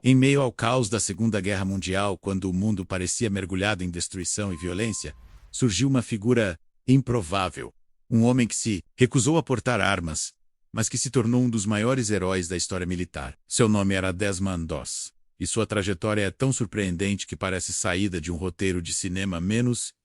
Em meio ao caos da Segunda Guerra Mundial, quando o mundo parecia mergulhado em destruição e violência, surgiu uma figura improvável. Um homem que se recusou a portar armas, mas que se tornou um dos maiores heróis da história militar. Seu nome era Desmond Doss, e sua trajetória é tão surpreendente que parece saída de um roteiro de cinema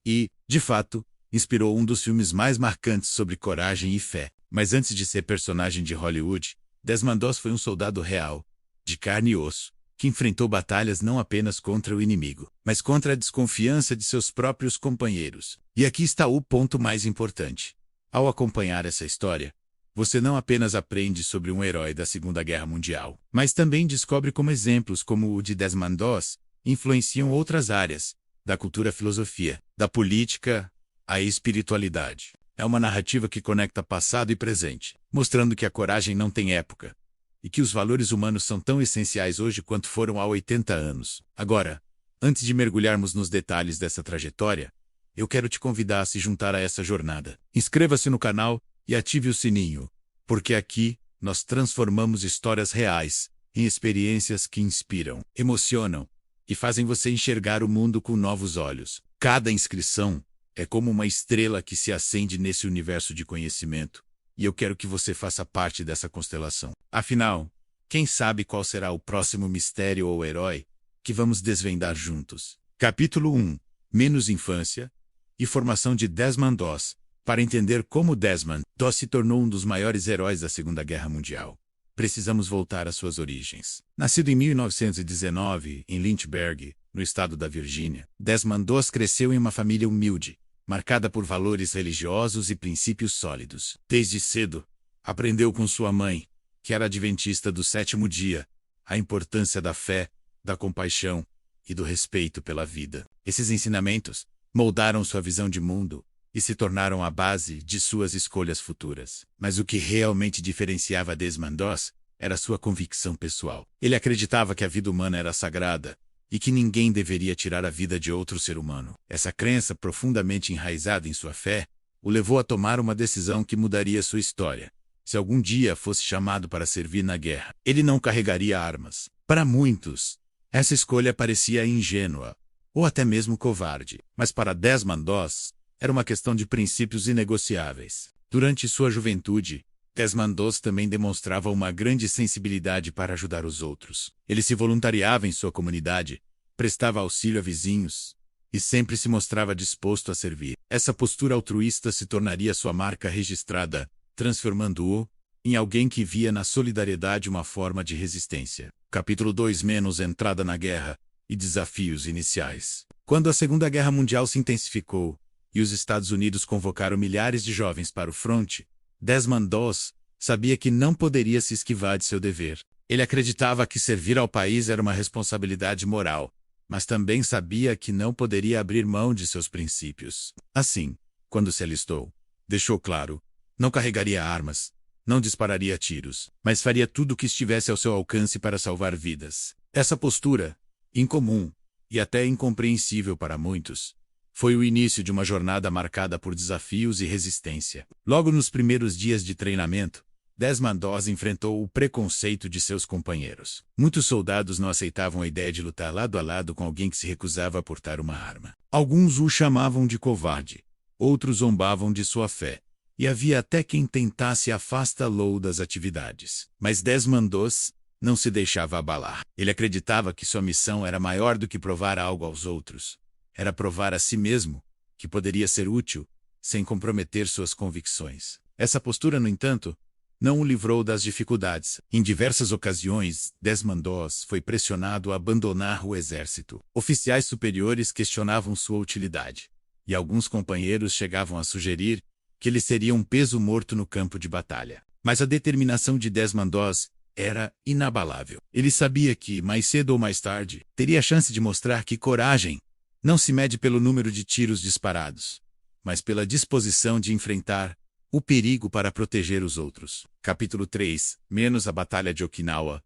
e, de fato, inspirou um dos filmes mais marcantes sobre coragem e fé. Mas antes de ser personagem de Hollywood, Desmond Doss foi um soldado real, de carne e osso, que enfrentou batalhas não apenas contra o inimigo, mas contra a desconfiança de seus próprios companheiros. E aqui está o ponto mais importante. Ao acompanhar essa história, você não apenas aprende sobre um herói da Segunda Guerra Mundial, mas também descobre como exemplos como o de Desmond Doss influenciam outras áreas, da cultura à filosofia, da política à espiritualidade. É uma narrativa que conecta passado e presente, mostrando que a coragem não tem época, e que os valores humanos são tão essenciais hoje quanto foram há 80 anos. Agora, antes de mergulharmos nos detalhes dessa trajetória, eu quero te convidar a se juntar a essa jornada. Inscreva-se no canal e ative o sininho, porque aqui nós transformamos histórias reais em experiências que inspiram, emocionam e fazem você enxergar o mundo com novos olhos. Cada inscrição é como uma estrela que se acende nesse universo de conhecimento, e eu quero que você faça parte dessa constelação. Afinal, quem sabe qual será o próximo mistério ou herói que vamos desvendar juntos? Capítulo 1. Menos infância e formação de Desmond Doss. Para entender como Desmond Doss se tornou um dos maiores heróis da Segunda Guerra Mundial, precisamos voltar às suas origens. Nascido em 1919, em Lynchburg, no estado da Virgínia, Desmond Doss cresceu em uma família humilde, marcada por valores religiosos e princípios sólidos. Desde cedo, aprendeu com sua mãe, que era adventista do sétimo dia, a importância da fé, da compaixão e do respeito pela vida. Esses ensinamentos moldaram sua visão de mundo e se tornaram a base de suas escolhas futuras. Mas o que realmente diferenciava Desmond Doss era sua convicção pessoal. Ele acreditava que a vida humana era sagrada e que ninguém deveria tirar a vida de outro ser humano. Essa crença, profundamente enraizada em sua fé, o levou a tomar uma decisão que mudaria sua história. Se algum dia fosse chamado para servir na guerra, ele não carregaria armas. Para muitos, essa escolha parecia ingênua, ou até mesmo covarde. Mas para Desmond Doss, era uma questão de princípios inegociáveis. Durante sua juventude, Desmond Doss também demonstrava uma grande sensibilidade para ajudar os outros. Ele se voluntariava em sua comunidade, prestava auxílio a vizinhos e sempre se mostrava disposto a servir. Essa postura altruísta se tornaria sua marca registrada, transformando-o em alguém que via na solidariedade uma forma de resistência. Capítulo 2. Entrada na guerra e desafios iniciais. Quando a Segunda Guerra Mundial se intensificou e os Estados Unidos convocaram milhares de jovens para o fronte, Desmond Doss sabia que não poderia se esquivar de seu dever. Ele acreditava que servir ao país era uma responsabilidade moral, mas também sabia que não poderia abrir mão de seus princípios. Assim, quando se alistou, deixou claro: não carregaria armas, não dispararia tiros, mas faria tudo o que estivesse ao seu alcance para salvar vidas. Essa postura, incomum e até incompreensível para muitos, foi o início de uma jornada marcada por desafios e resistência. Logo nos primeiros dias de treinamento, Desmond Doss enfrentou o preconceito de seus companheiros. Muitos soldados não aceitavam a ideia de lutar lado a lado com alguém que se recusava a portar uma arma. Alguns o chamavam de covarde, outros zombavam de sua fé, e havia até quem tentasse afastá-lo das atividades. Mas Desmond Doss não se deixava abalar. Ele acreditava que sua missão era maior do que provar algo aos outros. Era provar a si mesmo que poderia ser útil, sem comprometer suas convicções. Essa postura, no entanto, não o livrou das dificuldades. Em diversas ocasiões, Desmond Doss foi pressionado a abandonar o exército. Oficiais superiores questionavam sua utilidade, e alguns companheiros chegavam a sugerir que ele seria um peso morto no campo de batalha. Mas a determinação de Desmond Doss era inabalável. Ele sabia que, mais cedo ou mais tarde, teria a chance de mostrar que coragem não se mede pelo número de tiros disparados, mas pela disposição de enfrentar o perigo para proteger os outros. Capítulo 3. A Batalha de Okinawa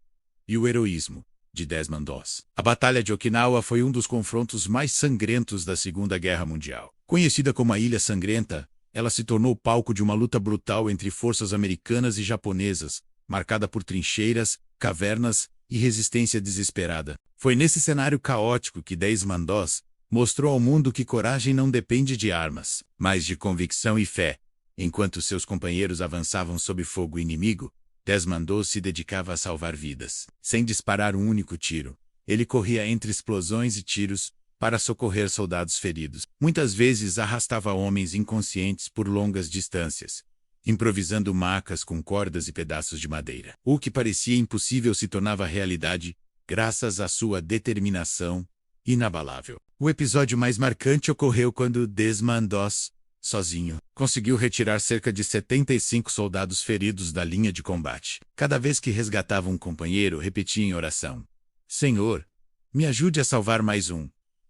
e o heroísmo de Desmond Doss. A Batalha de Okinawa foi um dos confrontos mais sangrentos da Segunda Guerra Mundial. Conhecida como a Ilha Sangrenta, ela se tornou palco de uma luta brutal entre forças americanas e japonesas, marcada por trincheiras, cavernas e resistência desesperada. Foi nesse cenário caótico que Desmond Doss mostrou ao mundo que coragem não depende de armas, mas de convicção e fé. Enquanto seus companheiros avançavam sob fogo inimigo, Desmond Doss se dedicava a salvar vidas. Sem disparar um único tiro, ele corria entre explosões e tiros para socorrer soldados feridos. Muitas vezes arrastava homens inconscientes por longas distâncias, improvisando macas com cordas e pedaços de madeira. O que parecia impossível se tornava realidade graças à sua determinação inabalável. O episódio mais marcante ocorreu quando Desmond Doss, sozinho, conseguiu retirar cerca de 75 soldados feridos da linha de combate. Cada vez que resgatava um companheiro, repetia em oração: Senhor, me ajude a salvar mais um.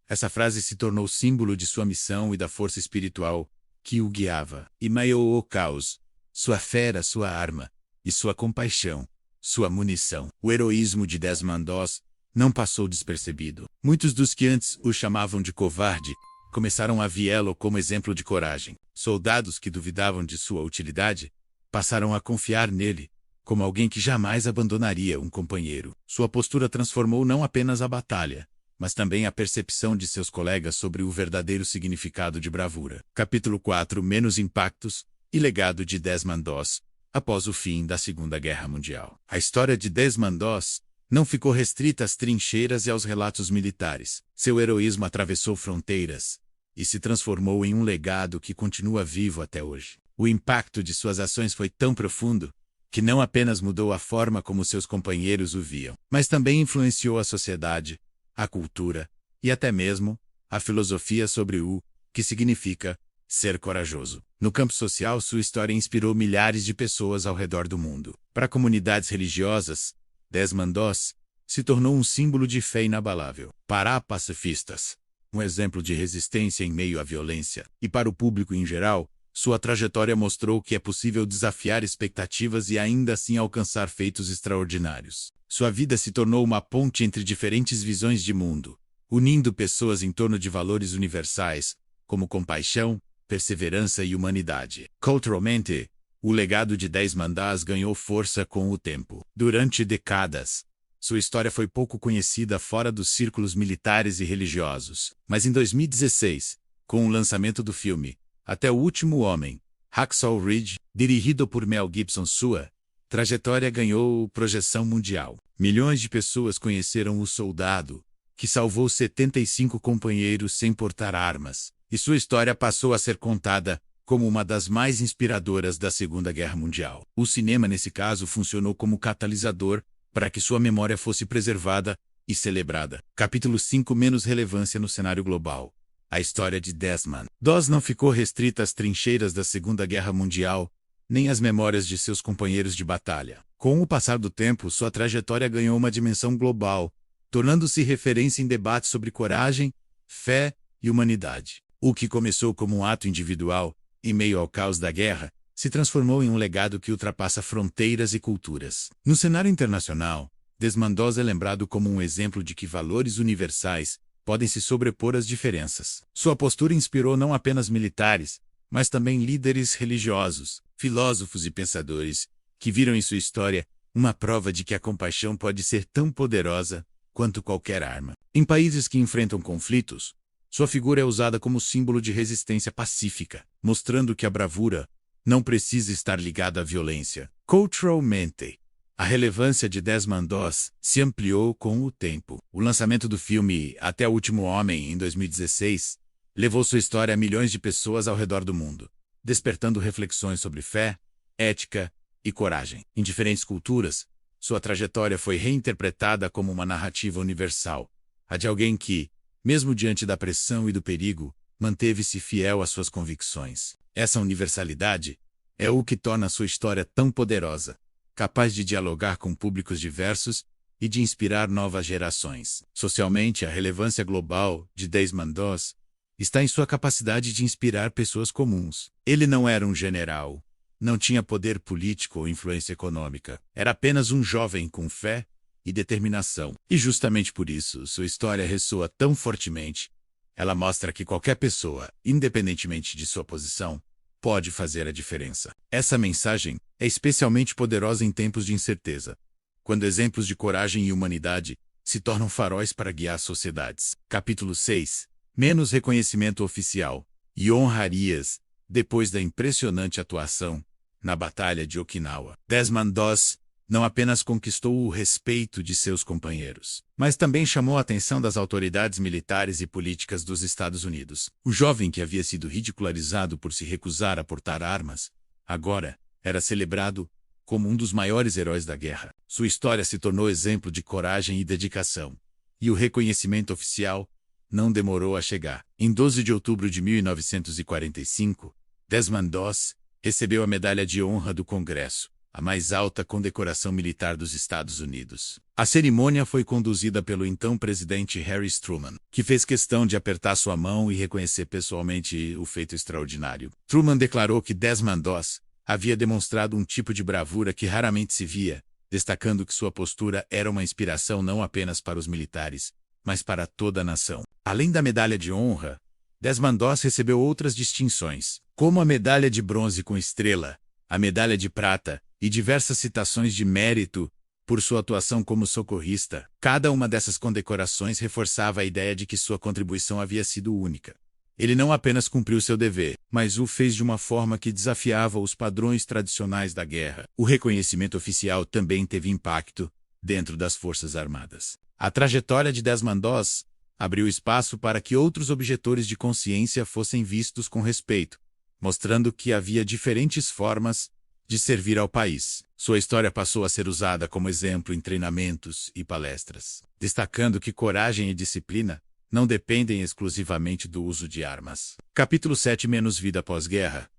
Essa frase se tornou símbolo de sua missão e da força espiritual que o guiava. Em meio ao caos, sua fé era sua arma, e sua compaixão, sua munição. O heroísmo de Desmond Doss não passou despercebido. Muitos dos que antes o chamavam de covarde começaram a vê-lo como exemplo de coragem. Soldados que duvidavam de sua utilidade passaram a confiar nele como alguém que jamais abandonaria um companheiro. Sua postura transformou não apenas a batalha, mas também a percepção de seus colegas sobre o verdadeiro significado de bravura. Capítulo 4 Menos impactos e legado de Desmond Doss após o fim da Segunda Guerra Mundial. A história de Desmond Doss não ficou restrita às trincheiras e aos relatos militares. Seu heroísmo atravessou fronteiras e se transformou em um legado que continua vivo até hoje. O impacto de suas ações foi tão profundo que não apenas mudou a forma como seus companheiros o viam, mas também influenciou a sociedade, a cultura e até mesmo a filosofia sobre o que significa ser corajoso. No campo social, sua história inspirou milhares de pessoas ao redor do mundo. Para comunidades religiosas, Desmond Doss se tornou um símbolo de fé inabalável. Para pacifistas, um exemplo de resistência em meio à violência. E para o público em geral, sua trajetória mostrou que é possível desafiar expectativas e ainda assim alcançar feitos extraordinários. Sua vida se tornou uma ponte entre diferentes visões de mundo, unindo pessoas em torno de valores universais, como compaixão, perseverança e humanidade. Culturalmente, o legado de Desmond Doss ganhou força com o tempo. Durante décadas, sua história foi pouco conhecida fora dos círculos militares e religiosos. Mas em 2016, com o lançamento do filme Até o Último Homem, Hacksaw Ridge, dirigido por Mel Gibson, sua trajetória ganhou projeção mundial. Milhões de pessoas conheceram o soldado que salvou 75 companheiros sem portar armas, e sua história passou a ser contada como uma das mais inspiradoras da Segunda Guerra Mundial. O cinema, nesse caso, funcionou como catalisador para que sua memória fosse preservada e celebrada. Capítulo 5 Menos relevância no cenário global. A história de Desmond Doss não ficou restrita às trincheiras da Segunda Guerra Mundial, nem às memórias de seus companheiros de batalha. Com o passar do tempo, sua trajetória ganhou uma dimensão global, tornando-se referência em debates sobre coragem, fé e humanidade. O que começou como um ato individual, em meio ao caos da guerra, se transformou em um legado que ultrapassa fronteiras e culturas. No cenário internacional, Desmond Doss é lembrado como um exemplo de que valores universais podem se sobrepor às diferenças. Sua postura inspirou não apenas militares, mas também líderes religiosos, filósofos e pensadores, que viram em sua história uma prova de que a compaixão pode ser tão poderosa quanto qualquer arma. Em países que enfrentam conflitos, sua figura é usada como símbolo de resistência pacífica, mostrando que a bravura não precisa estar ligada à violência. Culturalmente, a relevância de Desmond Doss se ampliou com o tempo. O lançamento do filme Até o Último Homem, em 2016, levou sua história a milhões de pessoas ao redor do mundo, despertando reflexões sobre fé, ética e coragem. Em diferentes culturas, sua trajetória foi reinterpretada como uma narrativa universal, a de alguém que, mesmo diante da pressão e do perigo, manteve-se fiel às suas convicções. Essa universalidade é o que torna sua história tão poderosa, capaz de dialogar com públicos diversos e de inspirar novas gerações. Socialmente, a relevância global de Desmond Doss está em sua capacidade de inspirar pessoas comuns. Ele não era um general, não tinha poder político ou influência econômica. Era apenas um jovem com fé e determinação. E justamente por isso, sua história ressoa tão fortemente. Ela mostra que qualquer pessoa, independentemente de sua posição, pode fazer a diferença. Essa mensagem é especialmente poderosa em tempos de incerteza, quando exemplos de coragem e humanidade se tornam faróis para guiar sociedades. Capítulo 6. Menos reconhecimento oficial e honrarias depois da impressionante atuação na Batalha de Okinawa. Desmond Doss não apenas conquistou o respeito de seus companheiros, mas também chamou a atenção das autoridades militares e políticas dos Estados Unidos. O jovem que havia sido ridicularizado por se recusar a portar armas, agora era celebrado como um dos maiores heróis da guerra. Sua história se tornou exemplo de coragem e dedicação, e o reconhecimento oficial não demorou a chegar. Em 12 de outubro de 1945, Desmond Doss recebeu a Medalha de Honra do Congresso, a mais alta condecoração militar dos Estados Unidos. A cerimônia foi conduzida pelo então presidente Harry Truman, que fez questão de apertar sua mão e reconhecer pessoalmente o feito extraordinário. Truman declarou que Desmond Doss havia demonstrado um tipo de bravura que raramente se via, destacando que sua postura era uma inspiração não apenas para os militares, mas para toda a nação. Além da Medalha de Honra, Desmond Doss recebeu outras distinções, como a Medalha de Bronze com Estrela, a Medalha de Prata e diversas citações de mérito por sua atuação como socorrista. Cada uma dessas condecorações reforçava a ideia de que sua contribuição havia sido única. Ele não apenas cumpriu seu dever, mas o fez de uma forma que desafiava os padrões tradicionais da guerra. O reconhecimento oficial também teve impacto dentro das Forças Armadas. A trajetória de Desmond Doss abriu espaço para que outros objetores de consciência fossem vistos com respeito, mostrando que havia diferentes formas de servir ao país. Sua história passou a ser usada como exemplo em treinamentos e palestras, destacando que coragem e disciplina não dependem exclusivamente do uso de armas. Capítulo 7. Menos vida pós-guerra.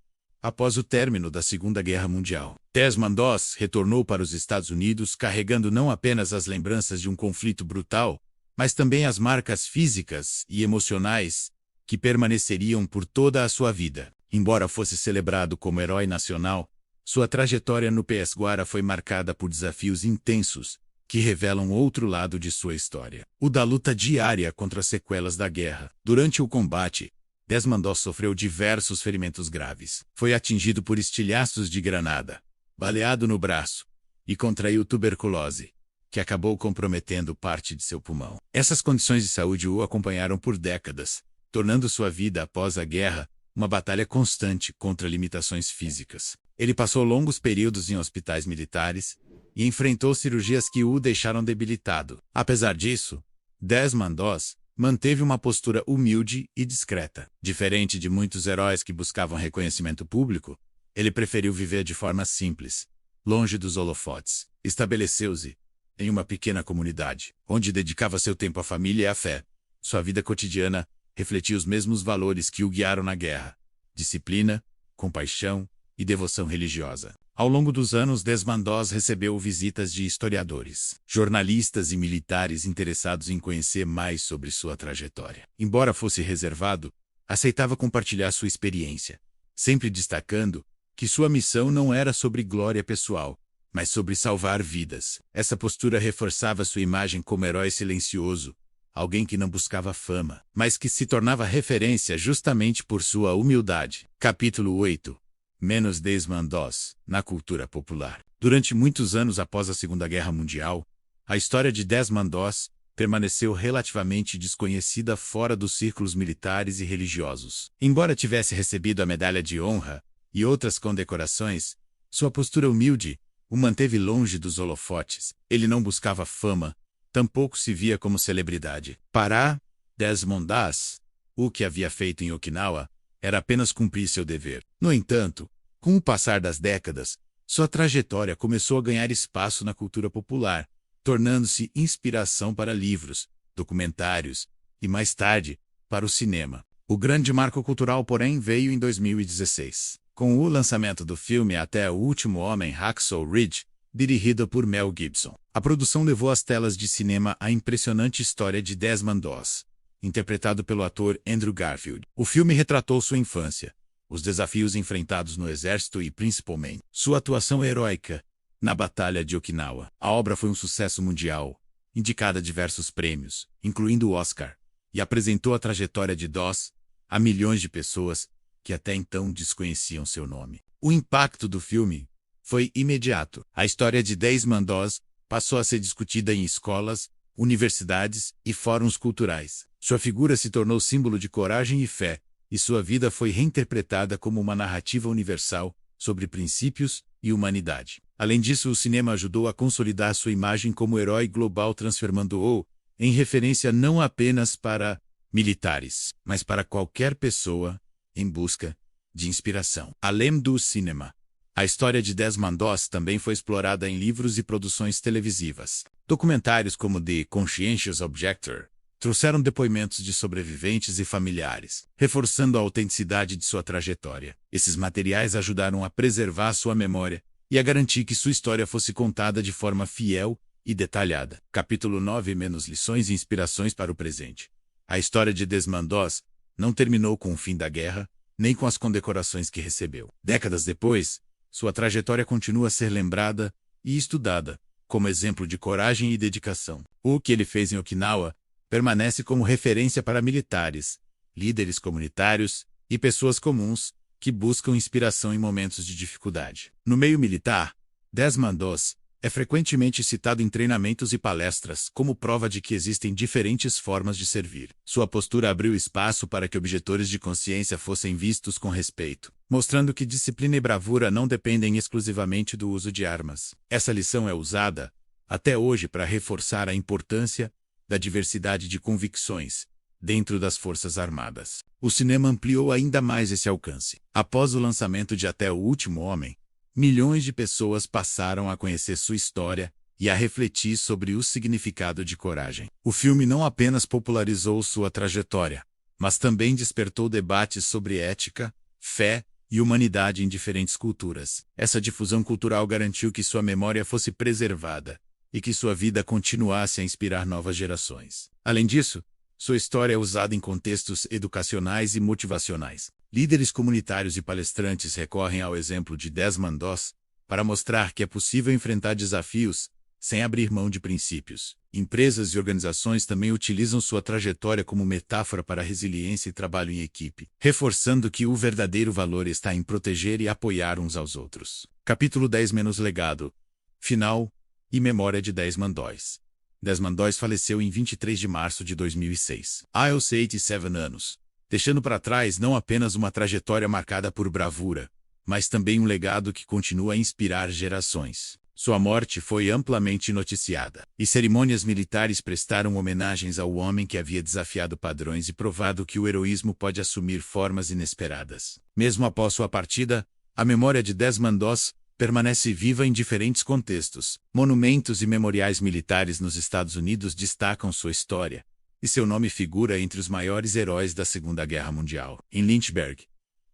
Após o término da Segunda Guerra Mundial, Desmond Doss retornou para os Estados Unidos carregando não apenas as lembranças de um conflito brutal, mas também as marcas físicas e emocionais que permaneceriam por toda a sua vida. Embora fosse celebrado como herói nacional, sua trajetória no PS-Guarda foi marcada por desafios intensos que revelam outro lado de sua história. O da luta diária contra as sequelas da guerra. Durante o combate, Desmond Doss sofreu diversos ferimentos graves. Foi atingido por estilhaços de granada, baleado no braço e contraiu tuberculose, que acabou comprometendo parte de seu pulmão. Essas condições de saúde o acompanharam por décadas, tornando sua vida após a guerra uma batalha constante contra limitações físicas. Ele passou longos períodos em hospitais militares e enfrentou cirurgias que o deixaram debilitado. Apesar disso, Desmond Doss manteve uma postura humilde e discreta. Diferente de muitos heróis que buscavam reconhecimento público, ele preferiu viver de forma simples, longe dos holofotes. Estabeleceu-se em uma pequena comunidade, onde dedicava seu tempo à família e à fé. Sua vida cotidiana refletia os mesmos valores que o guiaram na guerra: disciplina, compaixão e devoção religiosa. Ao longo dos anos, Desmond Doss recebeu visitas de historiadores, jornalistas e militares interessados em conhecer mais sobre sua trajetória. Embora fosse reservado, aceitava compartilhar sua experiência, sempre destacando que sua missão não era sobre glória pessoal, mas sobre salvar vidas. Essa postura reforçava sua imagem como herói silencioso, alguém que não buscava fama, mas que se tornava referência justamente por sua humildade. Capítulo 8. Menos Desmond Doss na cultura popular. Durante muitos anos após a Segunda Guerra Mundial, a história de Desmond Doss permaneceu relativamente desconhecida fora dos círculos militares e religiosos. Embora tivesse recebido a Medalha de Honra e outras condecorações, sua postura humilde o manteve longe dos holofotes. Ele não buscava fama, tampouco se via como celebridade. Para Desmond Doss, o que havia feito em Okinawa era apenas cumprir seu dever. No entanto, com o passar das décadas, sua trajetória começou a ganhar espaço na cultura popular, tornando-se inspiração para livros, documentários e, mais tarde, para o cinema. O grande marco cultural, porém, veio em 2016, com o lançamento do filme Até o Último Homem, Hacksaw Ridge, dirigido por Mel Gibson. A produção levou às telas de cinema a impressionante história de Desmond Doss, interpretado pelo ator Andrew Garfield. O filme retratou sua infância, os desafios enfrentados no exército e, principalmente, sua atuação heróica na Batalha de Okinawa. A obra foi um sucesso mundial, indicada a diversos prêmios, incluindo o Oscar, e apresentou a trajetória de Doss a milhões de pessoas que até então desconheciam seu nome. O impacto do filme foi imediato. A história de Desmond Doss passou a ser discutida em escolas, universidades e fóruns culturais. Sua figura se tornou símbolo de coragem e fé, e sua vida foi reinterpretada como uma narrativa universal sobre princípios e humanidade. Além disso, o cinema ajudou a consolidar sua imagem como herói global, transformando-o em referência não apenas para militares, mas para qualquer pessoa em busca de inspiração. Além do cinema, a história de Desmond Doss também foi explorada em livros e produções televisivas. Documentários como The Conscientious Objector trouxeram depoimentos de sobreviventes e familiares, reforçando a autenticidade de sua trajetória. Esses materiais ajudaram a preservar sua memória e a garantir que sua história fosse contada de forma fiel e detalhada. Capítulo 9 - Lições e inspirações para o presente. A história de Desmond Doss não terminou com o fim da guerra, nem com as condecorações que recebeu. Décadas depois, sua trajetória continua a ser lembrada e estudada como exemplo de coragem e dedicação. O que ele fez em Okinawa permanece como referência para militares, líderes comunitários e pessoas comuns que buscam inspiração em momentos de dificuldade. No meio militar, Desmond Doss é frequentemente citado em treinamentos e palestras como prova de que existem diferentes formas de servir. Sua postura abriu espaço para que objetores de consciência fossem vistos com respeito, mostrando que disciplina e bravura não dependem exclusivamente do uso de armas. Essa lição é usada até hoje para reforçar a importância da diversidade de convicções dentro das Forças Armadas. O cinema ampliou ainda mais esse alcance. Após o lançamento de Até o Último Homem, milhões de pessoas passaram a conhecer sua história e a refletir sobre o significado de coragem. O filme não apenas popularizou sua trajetória, mas também despertou debates sobre ética, fé e humanidade em diferentes culturas. Essa difusão cultural garantiu que sua memória fosse preservada e que sua vida continuasse a inspirar novas gerações. Além disso, sua história é usada em contextos educacionais e motivacionais. Líderes comunitários e palestrantes recorrem ao exemplo de Desmond Doss para mostrar que é possível enfrentar desafios sem abrir mão de princípios. Empresas e organizações também utilizam sua trajetória como metáfora para resiliência e trabalho em equipe, reforçando que o verdadeiro valor está em proteger e apoiar uns aos outros. Capítulo 10 - Legado, final e memória de Desmond Doss. Desmond Doss faleceu em 23 de março de 2006, aos 87 anos, deixando para trás não apenas uma trajetória marcada por bravura, mas também um legado que continua a inspirar gerações. Sua morte foi amplamente noticiada, e cerimônias militares prestaram homenagens ao homem que havia desafiado padrões e provado que o heroísmo pode assumir formas inesperadas. Mesmo após sua partida, a memória de Desmond Doss permanece viva em diferentes contextos. Monumentos e memoriais militares nos Estados Unidos destacam sua história, e seu nome figura entre os maiores heróis da Segunda Guerra Mundial. Em Lynchburg,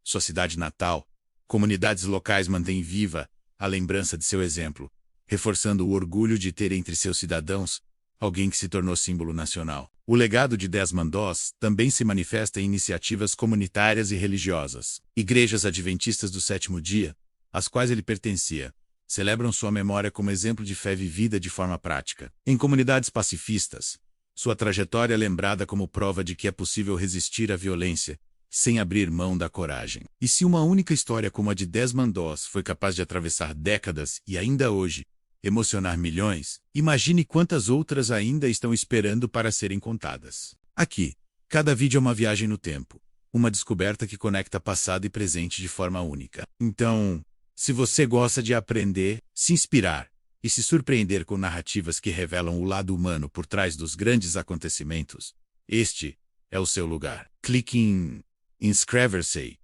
sua cidade natal, comunidades locais mantêm viva a lembrança de seu exemplo, reforçando o orgulho de ter entre seus cidadãos alguém que se tornou símbolo nacional. O legado de Desmond Doss também se manifesta em iniciativas comunitárias e religiosas. Igrejas adventistas do Sétimo Dia, às quais ele pertencia, celebram sua memória como exemplo de fé vivida de forma prática. Em comunidades pacifistas, sua trajetória é lembrada como prova de que é possível resistir à violência, sem abrir mão da coragem. E se uma única história como a de Desmond Doss foi capaz de atravessar décadas e ainda hoje emocionar milhões, imagine quantas outras ainda estão esperando para serem contadas. Aqui, cada vídeo é uma viagem no tempo, uma descoberta que conecta passado e presente de forma única. Então, se você gosta de aprender, se inspirar e se surpreender com narrativas que revelam o lado humano por trás dos grandes acontecimentos, este é o seu lugar. Clique em inscrever-se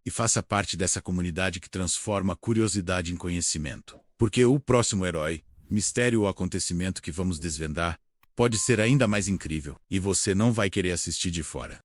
e faça parte dessa comunidade que transforma a curiosidade em conhecimento. Porque o próximo herói, mistério ou acontecimento que vamos desvendar, pode ser ainda mais incrível, e você não vai querer assistir de fora.